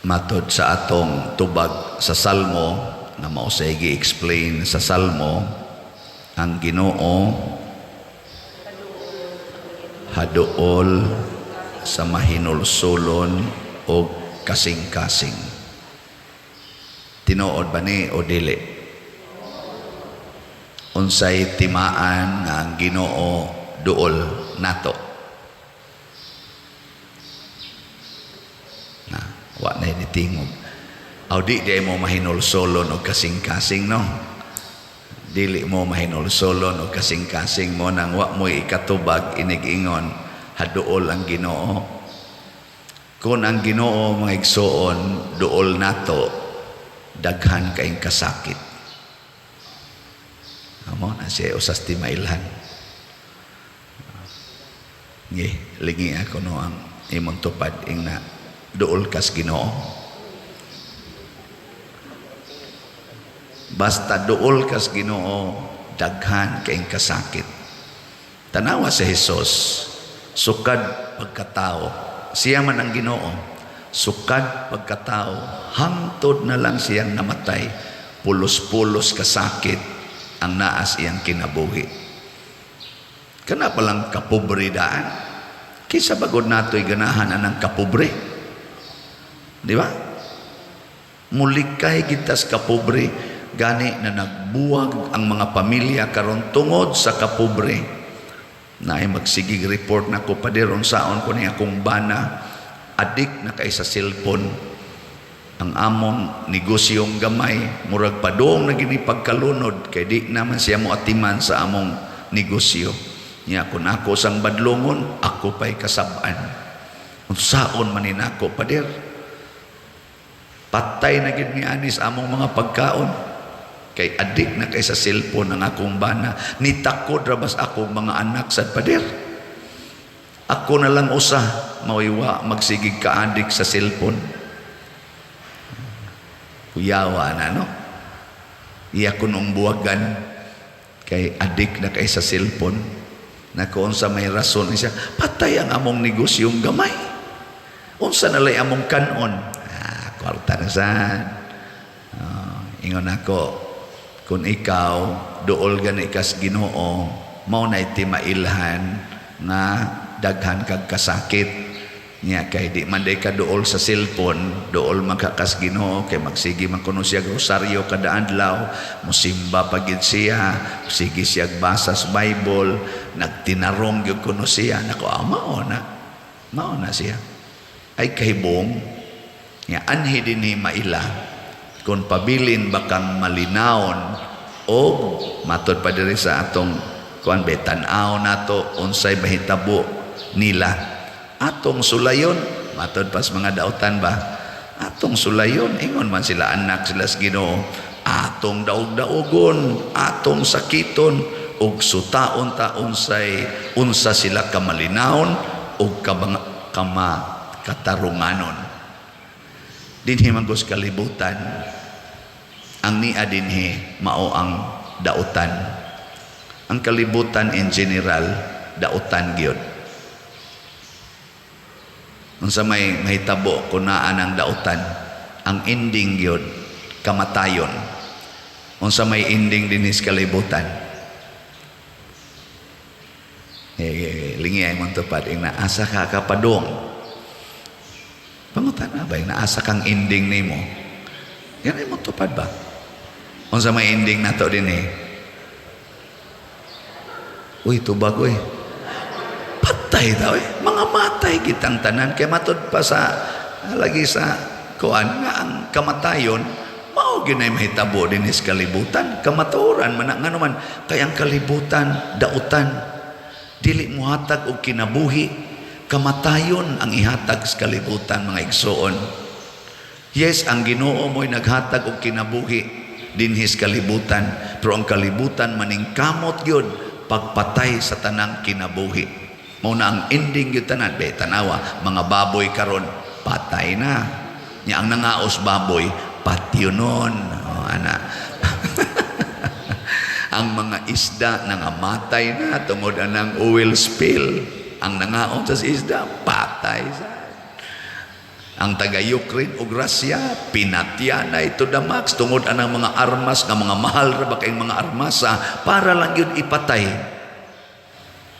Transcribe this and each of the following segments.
matod sa atong tubag sa Salmo na mao sa gi-explain sa Salmo, ang Ginoo haduol sa mahinulsulon o kasing-kasing. Tinuod ba ni o dili? Unsay timaan nga ang Ginoo duol nato? Na wa na ni tingog. Aw di mo mahinulsulon o kasing-kasing, no? Dili mo mahinulsulon o kasing-kasing mo nang wa mo ikatubag inig-ingon haduol ang Ginoo. Kung ang Ginoo mga igsoon duol nato, daghan kaing kasakit. Amo na siya usas timailhan. Lingi ako no ang imong tupad ing na duol kas Ginoo. Basta duol kas Ginoo, daghan kaing kasakit. Tanawa sa Hesus, sukad pagkatao. Siya man ang Ginoo, sukad pagkatao, hangtod na lang siyang namatay. Pulos-pulos kasakit ang naas iyang kinabuhi. Kana palang kapobridaan. Kisa bagod nato'y ganahan ng kapobre. Di ba? Mulikay gitas kapobre. Gani na nagbuwag ang mga pamilya karon tungod sa kapobre. Na ay magsigig report na ko padiron saon ko ni akong bana, adik na kay sa cellphone. Ang among negosyong gamay murag padong na gini pagkalunod kay di naman siya mo atiman sa among negosyo. Nya kun ako sang badlongon, ako pa'y kasab-an. Unsaon man ninako padir. Patay na gid ni anis among mga pagkaon. Kay adik na kay sa cellphone ang akong bana. Nitakod rabas akong mga anak sa pader. Ako na lang usa mawiwa magsigig ka adik sa cellphone. Kuyawa na, no? Iya ko nung buwagan kay adik na kay sa cellphone. Na kung sa may rason siya, patay ang among negosyong gamay. Unsa nalay among kanon? Kwarta na saan. Ingon ako, kung ikaw duol gani kas Ginoo, mao na iti mailhan nga daghan kag kasakit. Nya kay di man day ka duol sa cellphone, duol makakas Ginoo kay magsigi man kuno siya rosaryo kada adlaw, musimba pagid siya, sige siya basa sa Bible, nagtinarong gyud kuno siya, nako mao na siya. Ay kahibong nya anhi dinhi maila kung pabilin bakang malinawon o matod pa diri sa atong kuan betan-aw nato unsay mahitabo nila atong sulayon matod pas mga dautan ba atong sulayon ingon man sila anak sila sa Ginoo atong daog-daogon atong sakiton ug sutaon ta unsa sila kamalinawon ug katarunganon. Dinhi manggos kalibutan ang nia dinhi mao ang dautan. Ang kalibutan in general dautan gyud. Unsa may mahitabo kunaan ang dautan, ang ending gyud kamatayon. Unsa may ending dinhi sa kalibutan? Lingi ay mong tupad ing naasa ka kapadong. Pangutan na ba yung naasa kang ending ni mo? Yan ay mo tupad ba? Kung sa may ending na to din uy, tubag patay daw mga matay kitang tanan kaya matod pa sa lagi sa kuan nga ang kamatayon mao ginay mahitabo din sa kalibutan kamatuoran man nga naman kaya ang kalibutan dautan dili mo hatag og kinabuhi kamatayon ang ihatag sa kalibutan mga igsoon. Yes, ang Ginoo mo'y naghatag og kinabuhi dinhi sa kalibutan, pero ang kalibutan maningkamot gyud pagpatay sa tanang kinabuhi. Mao na ang ending gyud tanan be tanawa mga baboy karon patay na. Nya ang nangaos baboy patyonon. Ana. Ang mga isda nangamatay na tungod anang oil spill. Ang nangaon sa isda, patay sa. Ang taga Ukraine ug Russia pinatya na ito Damax tungod anang mga armas nga mga mahal ra ba kayong mga armasa para lang yun ipatay.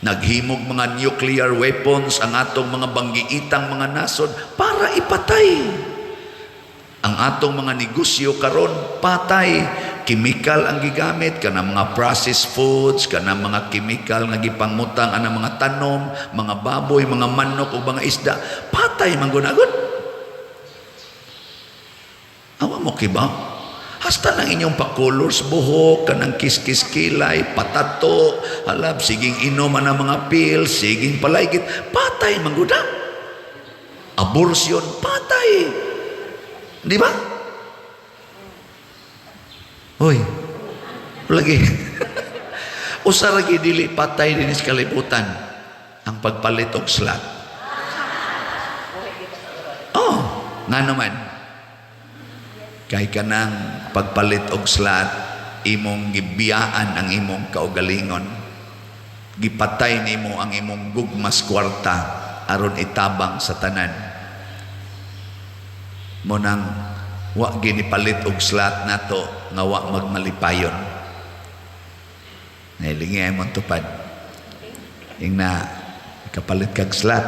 Naghimog mga nuclear weapons ang atong mga banggiitang mga nasod para ipatay. Ang atong mga negosyo karon patay. Chemical ang gigamit kana mga processed foods, kana mga chemical nga gipangutang ana mga tanom, mga baboy, mga manok ug mga isda, patay man gunagod. Awa mo kiba? Hasta lang inyong pa-colors buhok, kanang kiskis kilay, patato, halab, siging inom ang mga pills, siging palaygit, patay man gud. Abortion, patay. Di ba? Hoy, lagi. Usa lagi dili patay din sa kalibutan ang pagpalit og slot. Oh, nga naman. Kay kanang pagpalit og slot, imong gibiyaan ang imong kaugalingon. Gipatay nimo ang imong gugmas kwarta aron itabang sa tanan. Mo nang wa ginipalit og slot nato nga wa magmalipayon. Nailingay mo tupad. Ing na kapalit kag slot.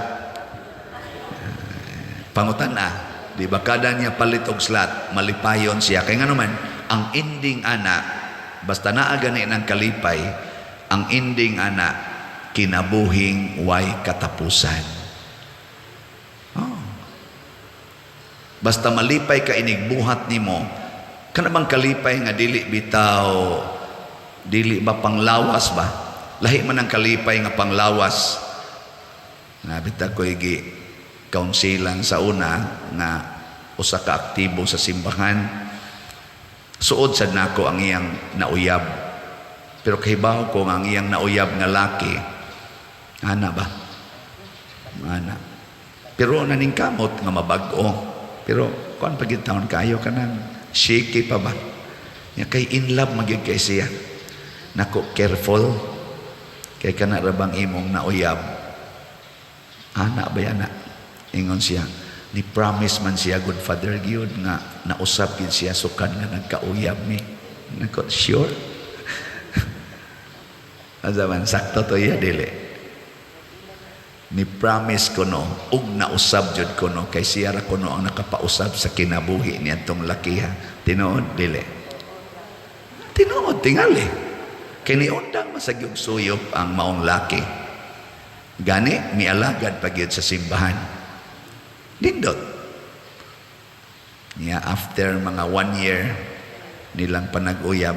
Pangutan na, di ba kada niya palit og slot, malipayon siya. Kaya nga naman, ang ending ana, basta naa gani ng kalipay, ang ending ana, kinabuhing way katapusan. Basta malipay ka inigbuhat nimo, kanabang kalipay nga dili bitaw, dili ba panglawas ba? Lahi man ang kalipay nga panglawas. Nabita ko igi kaunsilan sa una nga usa ka aktibo sa simbahan. Suod sad nako ang iyang nauyab. Pero kahibaw ko nga ang iyang nauyab nga laki, ana ba? Ana. Pero naning kamot nga mabag-o. Pero kung pagkitaon kayo ka nang shaky pa ba? Nga kay in love magig kay siya. Nako, careful. Kay ka na rabang imong nauyab. Ana ba yan na? Ingon siya. Ni promise man siya, good father gyud nga nausap yun siya sukan nga nagkauyab mi. Nako, sure? Azaman, sakto to iya dili. Ni promise ko no, ug nausab jud ko no, kay siya ra ko no ang nakapausab sa kinabuhi niyadtong lakiha. Tinuod dili. Tinuod tingali. Kay niundang masagyog suyop ang maong laki. Gani mialagad pagyud sa simbahan. Nindot. Niya after mga 1 year nilang panag-uyab,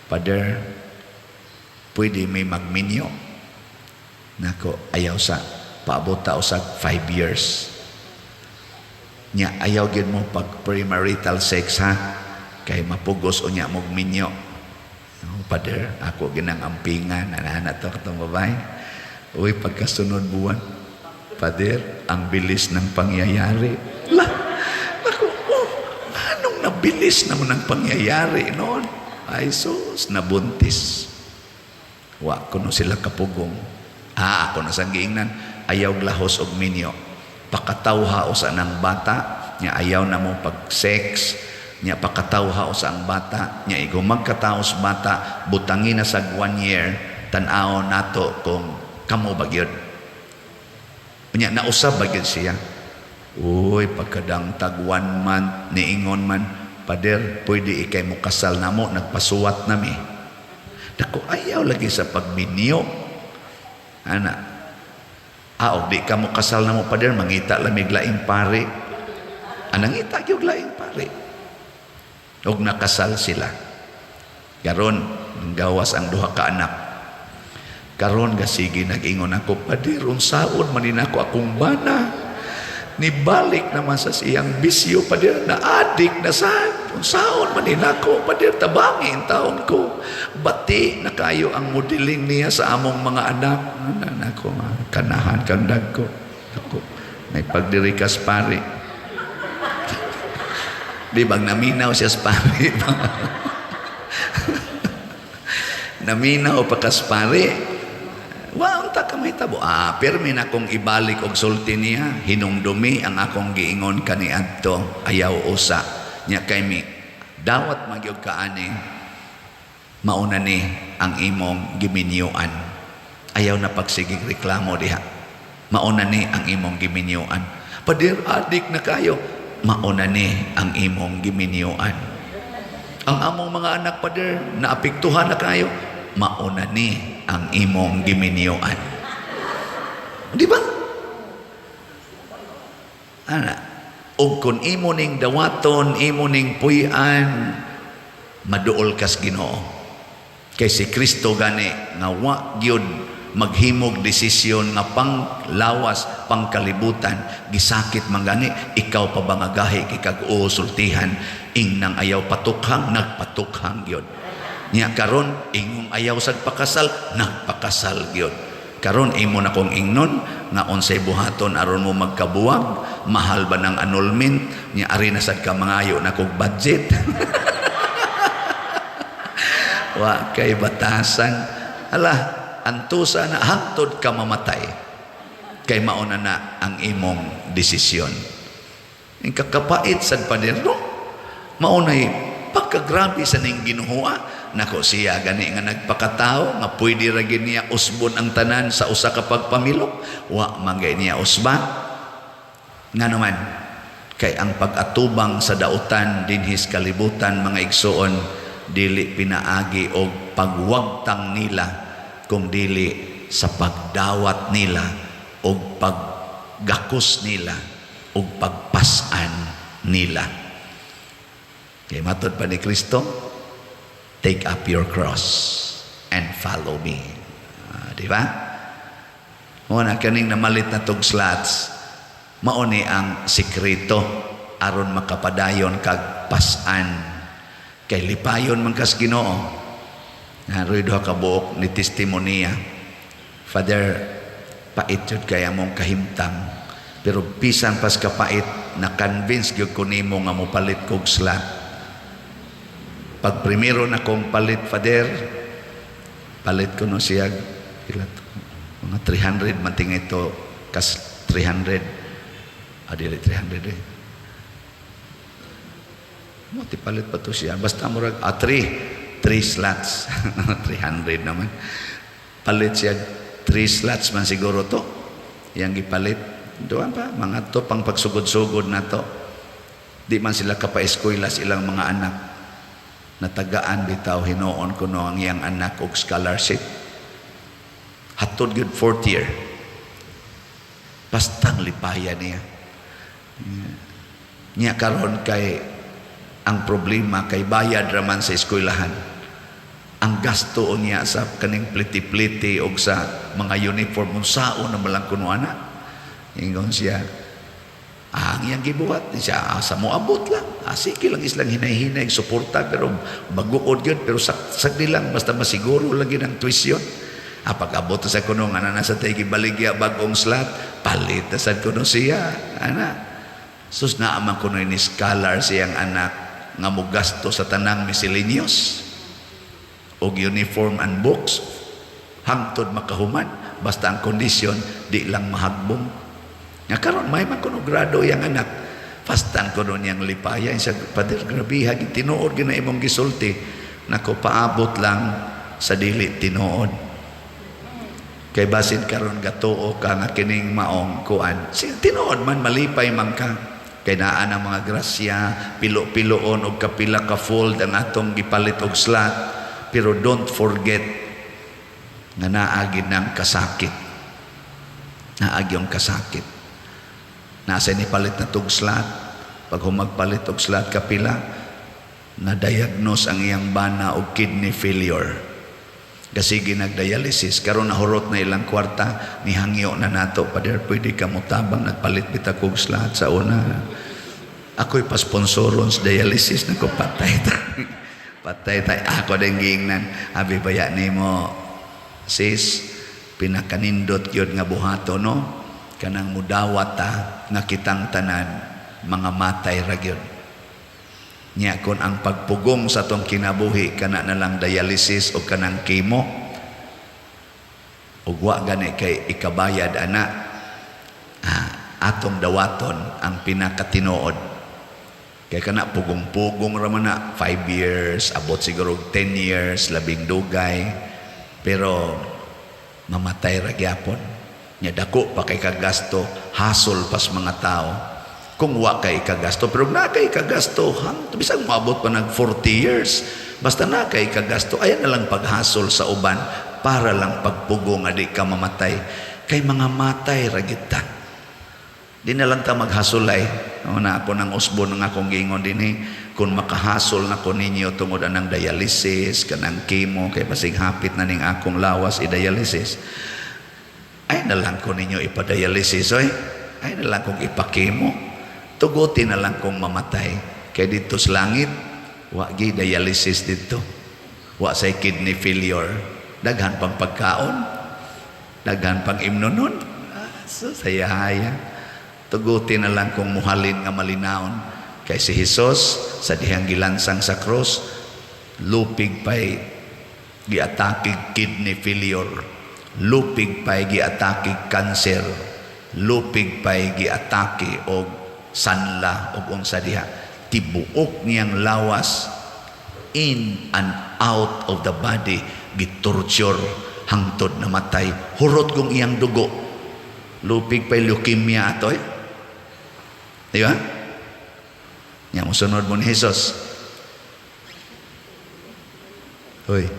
Father, pwede may magminyo. Nako, ayaw sa paabot ta usag 5 years. Nya ayaw gid mo pag premarital sex ha, kay mapugos unya mog minyo. Oh, Father, ako ginang ampingan ana to katong babae. Uy, pagkasunod buwan, Father, ang bilis ng pangyayari. Lah, ako, anong nabilis naman ang pangyayari noon? Ay sus, nabuntis. Wa ko no sila kapugong. Ako na sang giingnan, ayaw glahos og minyo. Pakatawha o sa nang bata, nya ayaw na mo pag-sex, nya pakatawha o sa ang bata, nya igo magkataos bata, butangin na sa 1 year, tan-aw nato kung kamo bagyod. Nya nausab bagyod siya. Uy, pagkadang tag 1 month, niingon man, Pader, pwede ikay mo kasal na mo, nagpasuwat na mi. Dako, ayaw lagi sa pagminyo. Ana, og di ka mo kasal na mo Pader, mangita lamig laing pare. Anangita yung laing pare. Og nakasal sila. Karon gawas ang duha ka anak. Karon gasigi nag-ingon ako, Pader, unsaon manin ako akong bana. Nibalik naman sa siyang bisyo, Pader, na adik na sad. Unsaon manin ako, Pader, tabangin taon ko. Bati na kayo ang modeling niya sa among mga anak. Ako, kanahan kang dagko. Ako, may pagdirikas pare. Di bang naminaw siya sa pare? Naminaw pa kas pare. Wow, unta ka mahitabo? Pirmi na kong ibalik og sulti niya, hinumdumi ang akong giingon kaniadto, ayaw usa. Nya kay mi dawat magyog kaani, mauna ni ang imong giminyuan. Ayaw na pagsigig reklamo diha. Mauna ni ang imong giminyuan. Padir adik na kayo, mauna ni ang imong giminyuan. Ang among mga anak padir naapektuhan na kayo, mauna ni ang imong giminyuan. Di ba? Ana, og kun imo ning dawaton, imo ning puy-an, maduol kas Ginoo. Kay si Kristo gani nga wa gyud maghimog desisyon nga panglawas, pangkalibutan, gisakit man gani, ikaw pa ba nga gahi kag usultihan, ing nang ayaw patukhang, nagpatukhang gyud. Nya karon ingong ayaw sad pakasal, nagpakasal gyud. Karon imo na kong ingnon nga unsay buhaton aron mo magkabuwag, mahal ba ng annulment, nya ari na sad ka mangayo na kog budget. Wa kay batasan. Ala, antusa na hangtod ka mamatay. Kay mauna na ang imong desisyon. Ing kakapait sad paderno, maunay pagkagrabe sa ning Ginoo. Nako siya gani nga nagpakatao nga pwede ra gid niya usbon ang tanan sa usa ka pagpamilok, wa mangay niya usban. Nga naman kay ang pag-atubang sa dautan dinhis kalibutan, mga igsoon, dili pinaagi og pagwagtang nila, kung dili sa pagdawat nila og paggakos nila og pagpasan nila. Kay matod pa ni Kristo, take up your cross and follow me. Di ba? Muna kaning namalit na tog slots, mauni ang sikreto aron makapadayon kag pasan. Kay lipayon man kas Ginoo. Naroy duha ka buok ni testimonya. Father, pait jud kay among kahimtang, pero bisan pas kapait na convince gyud ko nimo nga mopalit kog slot. Pag primero na kong palit, Father, palit ko no siya, mga 300, manting ito, kas 300, dili 300 eh. Mati palit pa to siya, basta murag, 3 slots, 300 naman. Palit siya, 3 slots man siguro to, yang gipalit. Doon pa, mga to, pang pagsugod-sugod na to. Di man sila kapa-eskwela silang mga anak. Natagaan bitaw hinoon ko no ang iyang anak og scholarship. Hatod good 4th year. Bastang lipaya niya. Niya karon kay ang problema kay bayad raman sa eskwelahan. Ang gasto niya sa kaning pliti-pliti og sa mga uniform unsaon na malang kuno ana. Ingon siya, ang iyang gibuhat siya asa mo abot lang. Sige lang islang hinay-hinay suporta, pero baguod yun, pero sagdi lang basta masiguro lagi ng tuition. Pag abot sa kuno nga na nasa tayo gibaligya bagong slot, palit na sa kuno siya ana. Sus naaman kuno ni scholar siyang anak nga mo gasto sa tanang miscellaneous og uniform and books hangtod makahuman, basta ang kondisyon di lang mahagbong. Nga karon may man kuno grado yang anak, fastan kuno niyang lipaya sa Father, grabiha tinuod gina imong gisulti, nako paabot lang sa dili tinuod. Kay basin karon gatuo ka nga kining maong kuan, tinuod man malipay man ka. Kay naa ang mga grasya, pilo-piloon og kapila ka fold ang atong gipalit og slot, pero don't forget nga naagi ng kasakit. Naagi yung kasakit. Nasa ni palit na tog slot, pag humagpalit og slot kapila, na-diagnose ang iyang bana og kidney failure. Kasi ginag-dialysis, karon nahurot na ilang kwarta, nihangyo na nato, Father, pwede ka mutabang, nagpalit bita kog slot sa una. Ako'y pasponsoron sa dialysis, nako patay tayo. Patay tayo. Ako din gingnan, abi baya ni mo, sis, pinakanindot yun nga buhato, no? Kanang mudawat nga kitang tanan mga matay ra gyud. Nya kon ang pagpugong sa tong kinabuhi kana na lang dialysis o kanang chemo o ug wa gani kay ikabayad ana, atong dawaton ang pinakatinuod. Kay kana pugong-pugong ra man na 5 years, abot siguro 10 years, labing dugay, pero mamatay ra gyapon. Nya dako pa kay kagasto, hasol pas mga tao. Kung wa kay kagasto, pero na kay kagasto, bisag moabot pa nag 40 years. Basta na kay kagasto, ayan na lang paghasol sa uban para lang pagpugong adi ka mamatay. Kay mga matay ra gyud ta. Di na lang ta maghasulay. Na ako ng usbo ng akong gingon din kung makahasol na ko ninyo tungod anang dialysis, kanang chemo, kay basig hapit na ning akong lawas i-dialysis. Ay na lang ko ninyo ipa-dialysis, oy. Ay na lang kong ipakemo. Tuguti na lang kong mamatay. Kay dito sa langit, wa gi dialysis dito. Wa say kidney failure. Daghan pang pagkaon. Daghan pang imnonon. So sayahaya. Tuguti na lang kung muhalin nga malinaon. Kay si Jesus sa dihang gilansang sa cross, lupig pa'y giatakig kidney failure, lupig pa'y giatakig cancer, lupig pa'y giatake og sanla og unsa diha. Tibuok niyang lawas in and out of the body, gitorture hangtod namatay. Hurot kong iyang dugo, lupig pa'y leukemia atoy. Di ba? Nya mosunod mo ni Jesus. Hoy.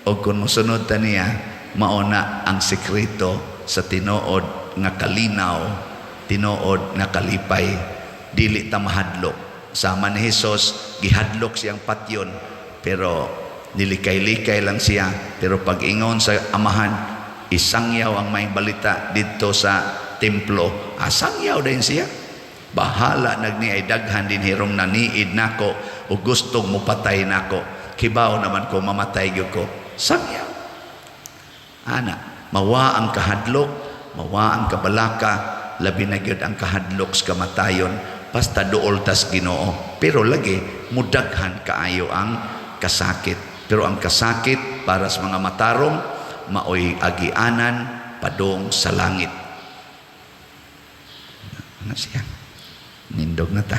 Og kung mosunod ta niya, mauna ang sekreto sa tinuod nga kalinaw, tinuod nga kalipay, dili ta mahadlok. Sama ni Jesus, gihadlok siyang patyon, pero nilikay-likay lang siya. Pero pag ingon sa amahan, isangyaw ang may balita dito sa templo, asangyaw din siya. Bahala nagni ay daghan din hirong naniid nako o gustong mupatay nako. Kibaw naman ko mamatay gyud ko. Sangyaw. Ana, mawa ang kahadlok, mawa ang kabalaka, labi na gyud ang kahadlok sa kamatayon, basta duol tas Ginoo. Pero lagi mudaghan kaayo ang kasakit. Pero ang kasakit para sa mga matarong maoy agianan padong sa langit. Ano siya? Nindog na ta.